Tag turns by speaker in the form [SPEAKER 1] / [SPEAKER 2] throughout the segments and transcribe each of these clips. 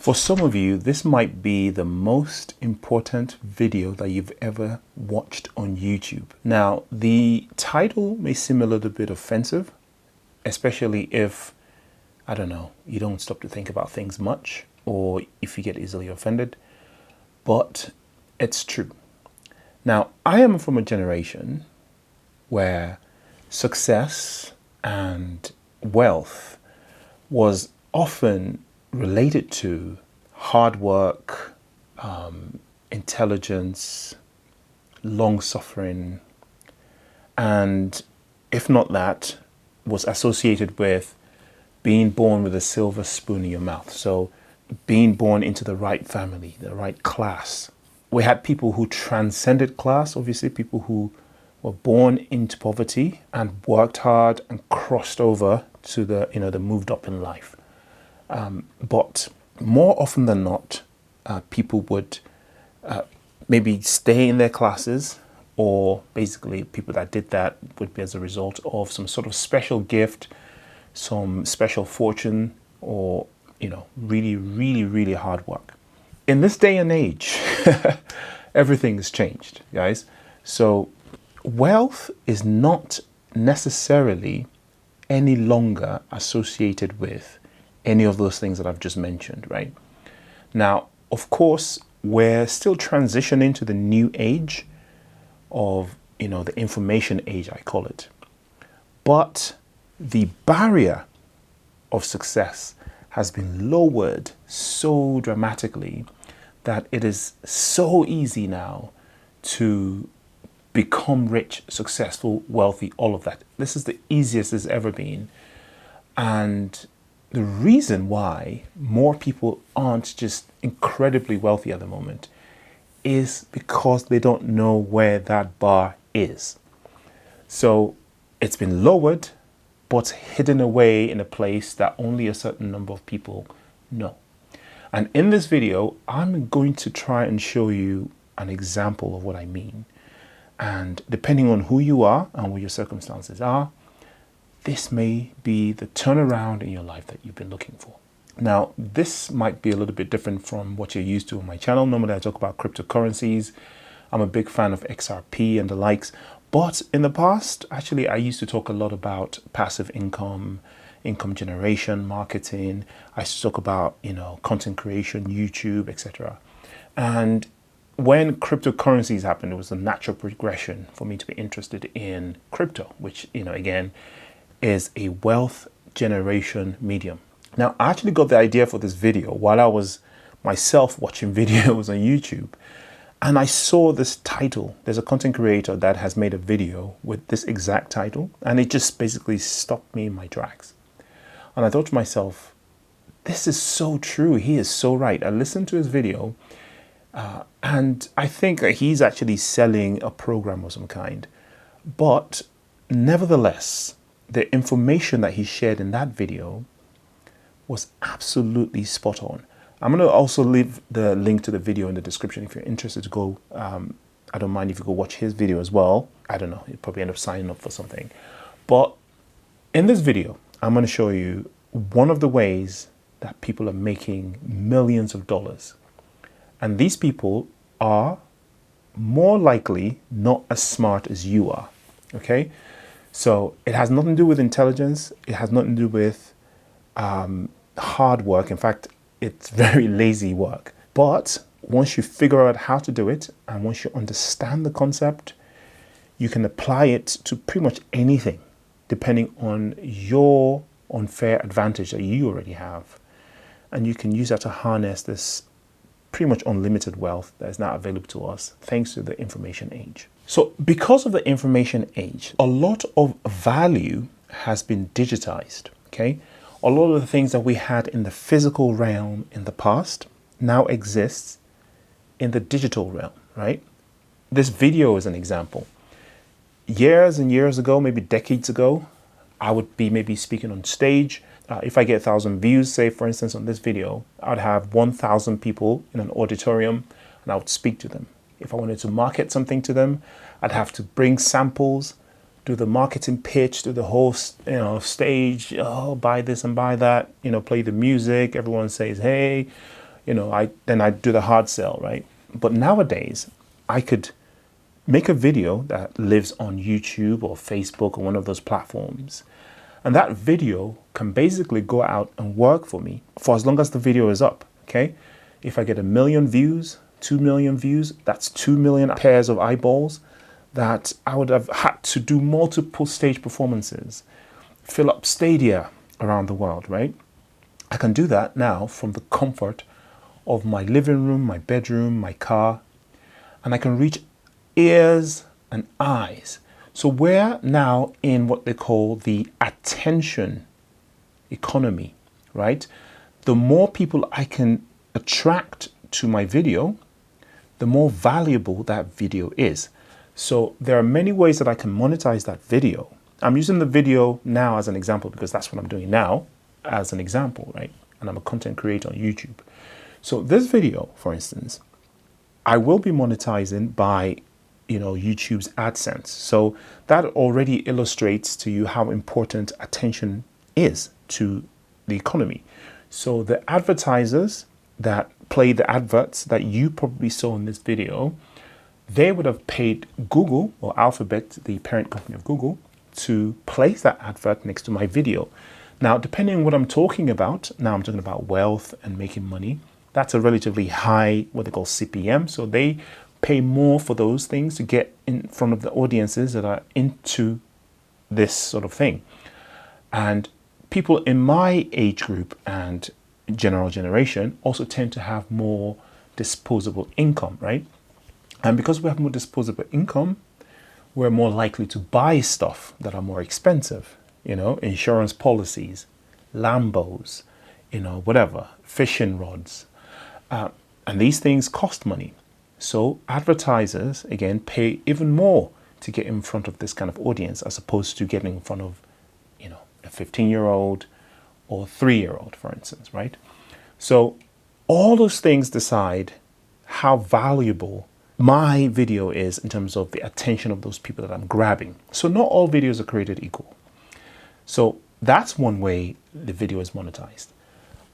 [SPEAKER 1] For some of you, this might be the most important video that you've ever watched on YouTube. Now, the title may seem a little bit offensive, especially if, I don't know, you don't stop to think about things much, or if you get easily offended, but it's true. Now, I am from a generation where success and wealth was often related to hard work, intelligence, long suffering, and if not that, was associated with being born with a silver spoon in your mouth. So being born into the right family, the right class. We had people who transcended class, obviously people who were born into poverty and worked hard and crossed over to the moved up in life. But more often than not, people would maybe stay in their classes, or basically people that did that would be as a result of some sort of special gift, some special fortune, or, really, really, really hard work. In this day and age, everything has changed, guys. So wealth is not necessarily any longer associated with any of those things that I've just mentioned, right? Now, of course, we're still transitioning to the new age of, the information age, I call it. But the barrier of success has been lowered so dramatically that it is so easy now to become rich, successful, wealthy, all of that. This is the easiest it's ever been. And the reason why more people aren't just incredibly wealthy at the moment is because they don't know where that bar is. So it's been lowered, but hidden away in a place that only a certain number of people know. And in this video, I'm going to try and show you an example of what I mean. And depending on who you are and what your circumstances are, this may be the turnaround in your life that you've been looking for. Now, this might be a little bit different from what you're used to on my channel. Normally I talk about cryptocurrencies. I'm a big fan of XRP and the likes. But in the past, actually, I used to talk a lot about passive income, income generation, marketing. I used to talk about, content creation, YouTube, etc. And when cryptocurrencies happened, it was a natural progression for me to be interested in crypto, which, again, is a wealth generation medium. Now, I actually got the idea for this video while I was myself watching videos on YouTube, and I saw this title. There's a content creator that has made a video with this exact title, and it just basically stopped me in my tracks. And I thought to myself, this is so true. He is so right. I listened to his video, and I think that he's actually selling a program of some kind. But nevertheless, the information that he shared in that video was absolutely spot on. I'm going to also leave the link to the video in the description if you're interested to go. I don't mind if you go watch his video as well. I don't know, you'll probably end up signing up for something. But in this video, I'm going to show you one of the ways that people are making millions of dollars. And these people are more likely not as smart as you are, okay? So it has nothing to do with intelligence. It has nothing to do with hard work. In fact, it's very lazy work. But once you figure out how to do it, and once you understand the concept, you can apply it to pretty much anything, depending on your unfair advantage that you already have. And you can use that to harness this pretty much unlimited wealth that is now available to us thanks to the information age. So because of the information age, a lot of value has been digitized, okay? A lot of the things that we had in the physical realm in the past now exists in the digital realm, right? This video is an example. Years and years ago, maybe decades ago, I would be maybe speaking on stage. If I get 1,000 views, say for instance on this video, I'd have 1,000 people in an auditorium and I would speak to them. If I wanted to market something to them, I'd have to bring samples, do the marketing pitch, do the whole stage, oh, buy this and buy that, play the music, everyone says, hey, then I do the hard sell, right? But nowadays, I could make a video that lives on YouTube or Facebook or one of those platforms. And that video can basically go out and work for me for as long as the video is up, okay? If I get 1 million views, 2 million views, that's 2 million pairs of eyeballs that I would have had to do multiple stage performances, fill up stadia around the world, right? I can do that now from the comfort of my living room, my bedroom, my car, and I can reach ears and eyes. So we're now in what they call the attention economy, right? The more people I can attract to my video, the more valuable that video is. So there are many ways that I can monetize that video. I'm using the video now as an example because that's what I'm doing now as an example, right? And I'm a content creator on YouTube. So this video, for instance, I will be monetizing by YouTube's AdSense. So that already illustrates to you how important attention is to the economy. So the advertisers that play the adverts that you probably saw in this video, they would have paid Google or Alphabet, the parent company of Google, to place that advert next to my video. Now, depending on what I'm talking about, now I'm talking about wealth and making money, that's a relatively high, what they call CPM. So they pay more for those things to get in front of the audiences that are into this sort of thing. And people in my age group and general generation also tend to have more disposable income, right? And because we have more disposable income, we're more likely to buy stuff that are more expensive, insurance policies, Lambos, whatever, fishing rods. And these things cost money. So advertisers, again, pay even more to get in front of this kind of audience as opposed to getting in front of, a 15-year-old or 3-year-old, for instance, right? So all those things decide how valuable my video is in terms of the attention of those people that I'm grabbing. So not all videos are created equal. So that's one way the video is monetized.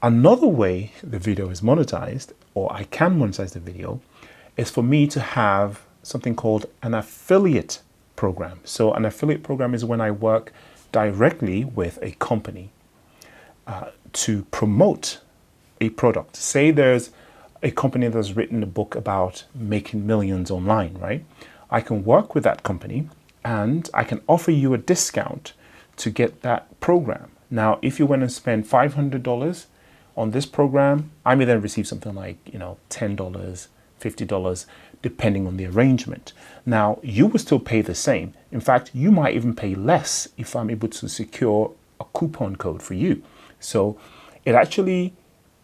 [SPEAKER 1] Another way the video is monetized, or I can monetize the video, is for me to have something called an affiliate program. So an affiliate program is when I work directly with a company to promote a product. Say there's a company that's written a book about making millions online, right? I can work with that company and I can offer you a discount to get that program. Now, if you went and spend $500 on this program, I may then receive something like, $10, $50, depending on the arrangement. Now, you will still pay the same. In fact, you might even pay less if I'm able to secure a coupon code for you. So it actually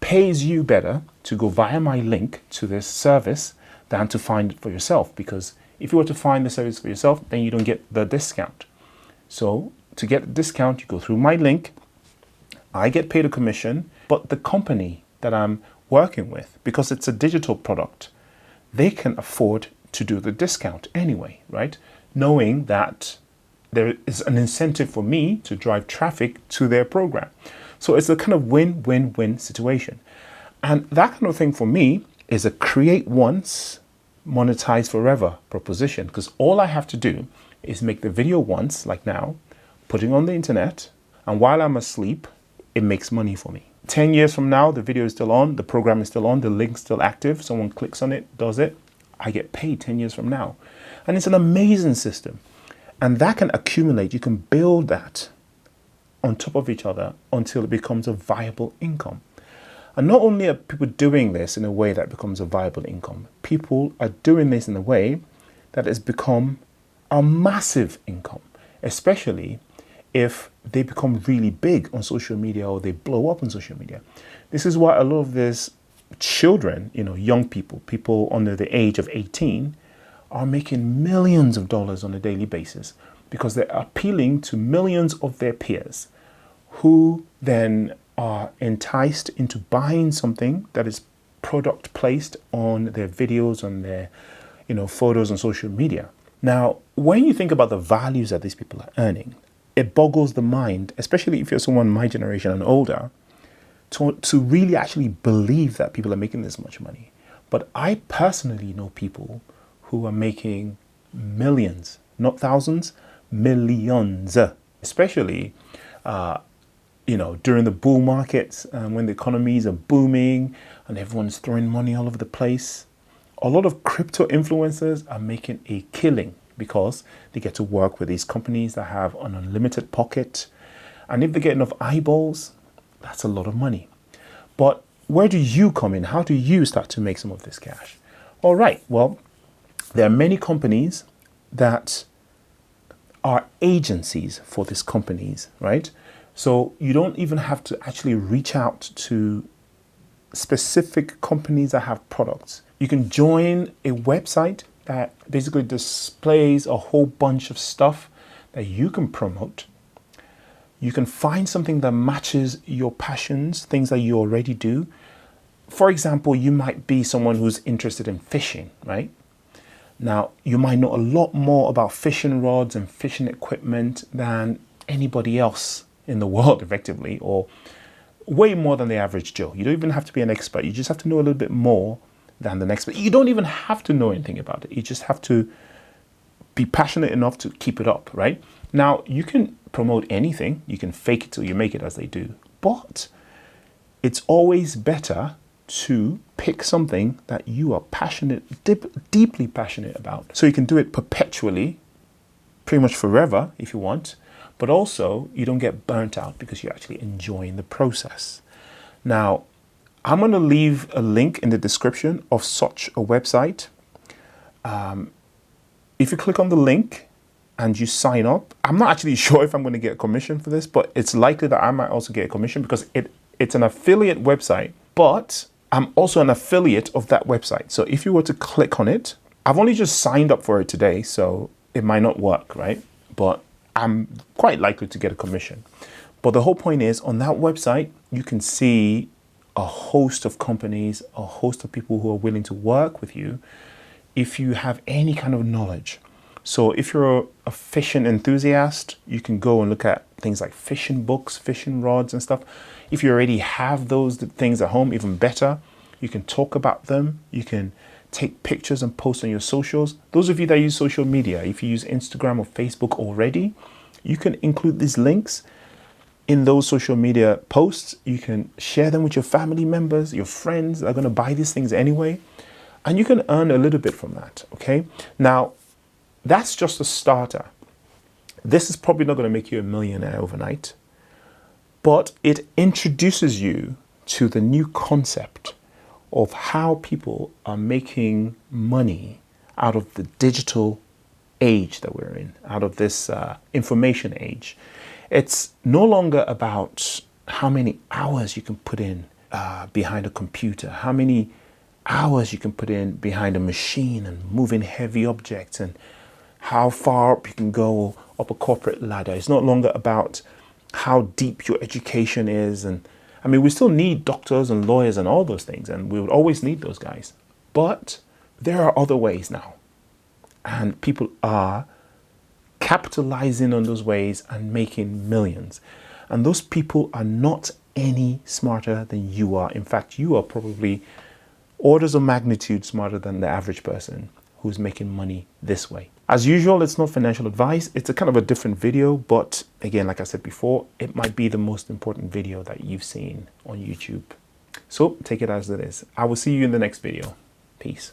[SPEAKER 1] pays you better to go via my link to this service than to find it for yourself, because if you were to find the service for yourself, then you don't get the discount. So to get the discount, you go through my link, I get paid a commission, but the company that I'm working with, because it's a digital product, they can afford to do the discount anyway, right? Knowing that there is an incentive for me to drive traffic to their program. So it's a kind of win-win-win situation. And that kind of thing for me is a create once, monetize forever proposition, because all I have to do is make the video once, like now, putting on the internet, and while I'm asleep, it makes money for me. 10 years from now, the video is still on, the program is still on, the link's still active, someone clicks on it, does it, I get paid 10 years from now. And it's an amazing system. And that can accumulate, you can build that on top of each other until it becomes a viable income. And not only are people doing this in a way that becomes a viable income, people are doing this in a way that has become a massive income, especially if they become really big on social media or they blow up on social media. This is why a lot of these children, young people under the age of 18, are making millions of dollars on a daily basis because they're appealing to millions of their peers who then are enticed into buying something that is product placed on their videos, on their photos on social media. Now, when you think about the values that these people are earning, it boggles the mind, especially if you're someone my generation and older, to really actually believe that people are making this much money. But I personally know people who are making millions, not thousands, millions, especially, during the bull markets, when the economies are booming and everyone's throwing money all over the place. A lot of crypto influencers are making a killing because they get to work with these companies that have an unlimited pocket. And if they get enough eyeballs, that's a lot of money. But where do you come in? How do you start to make some of this cash? All right, well, there are many companies that are agencies for these companies, right? So you don't even have to actually reach out to specific companies that have products. You can join a website that basically displays a whole bunch of stuff that you can promote. You can find something that matches your passions, things that you already do. For example, you might be someone who's interested in fishing, right? Now, you might know a lot more about fishing rods and fishing equipment than anybody else in the world, effectively, or way more than the average Joe. You don't even have to be an expert. You just have to know a little bit more than the next. But you don't even have to know anything about it. You just have to be passionate enough to keep it up, right? Now, you can promote anything. You can fake it till you make it, as they do. But it's always better to pick something that you are passionate, deeply passionate about. So you can do it perpetually, pretty much forever if you want, but also you don't get burnt out because you're actually enjoying the process. Now, I'm going to leave a link in the description of such a website. If you click on the link and you sign up, I'm not actually sure if I'm going to get a commission for this, but it's likely that I might also get a commission because it's an affiliate website, but I'm also an affiliate of that website. So if you were to click on it, I've only just signed up for it today, so it might not work, right? But I'm quite likely to get a commission. But the whole point is, on that website, you can see a host of companies, a host of people who are willing to work with you if you have any kind of knowledge. So if you're a fishing enthusiast, you can go and look at things like fishing books, fishing rods and stuff. If you already have those things at home, even better, you can talk about them. You can take pictures and post on your socials. Those of you that use social media, if you use Instagram or Facebook already, you can include these links in those social media posts. You can share them with your family members, your friends that are going to buy these things anyway, and you can earn a little bit from that, okay? Now, that's just a starter. This is probably not going to make you a millionaire overnight, but it introduces you to the new concept of how people are making money out of the digital age that we're in, out of this information age. It's no longer about how many hours you can put in behind a computer, how many hours you can put in behind a machine and moving heavy objects, and how far up you can go up a corporate ladder. It's no longer about how deep your education is. And I mean, we still need doctors and lawyers and all those things, and we would always need those guys. But there are other ways now, and people are capitalizing on those ways and making millions. And those people are not any smarter than you are. In fact, you are probably orders of magnitude smarter than the average person who's making money this way. As usual, it's not financial advice. It's a kind of a different video, but again, like I said before, it might be the most important video that you've seen on YouTube. So take it as it is. I will see you in the next video. Peace.